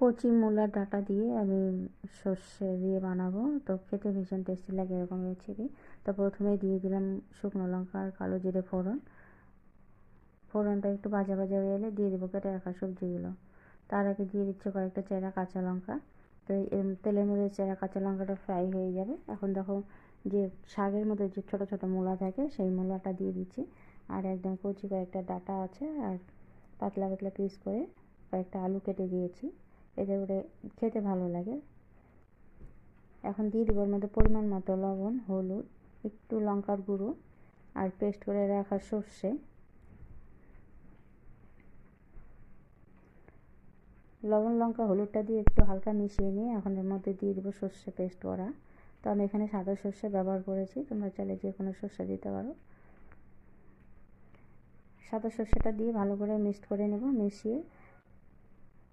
কচি মূলার ডাঁটা দিয়ে আমি সর্ষে দিয়ে বানাবো, তো খেতে ভীষণ টেস্টি লাগে এরকম রেসিপি। তো প্রথমেই দিয়ে দিলাম শুকনো লঙ্কা আর কালো জিরে ফোড়ন। ফোড়নটা একটু ভাজা ভাজা হয়ে এলে দিয়ে দেবো কেটে রাখা সবজিগুলো। তার আগে দিয়ে দিচ্ছে কয়েকটা চেরা কাঁচা লঙ্কা। তো তেলের মধ্যে চেরা কাঁচা লঙ্কাটা ফ্রাই হয়ে যাবে। এখন দেখো যে শাকের মধ্যে যে ছোটো ছোটো মূলা থাকে সেই মূলাটা দিয়ে দিচ্ছি, আর একদম কচি কয়েকটা ডাঁটা আছে, আর পাতলা পাতলা পিস করে কয়েকটা আলু কেটে দিয়েছি, এতে করে খেতে ভালো লাগে। এখন দিয়ে দেবো এর মধ্যে পরিমাণ মতো লবণ, হলুদ, একটু লঙ্কার গুঁড়ো আর পেস্ট করে রাখা সর্ষে। লবণ লঙ্কা হলুদটা দিয়ে একটু হালকা মিশিয়ে নিয়ে এখন এর মধ্যে দিয়ে দেবো সর্ষে পেস্ট করা। তো আমি এখানে সাদা সর্ষে ব্যবহার করেছি, তোমরা চাইলে যে কোনো সর্ষে দিতে পারো। সাদা সর্ষেটা দিয়ে ভালো করে মিক্সড করে নেব। মিশিয়ে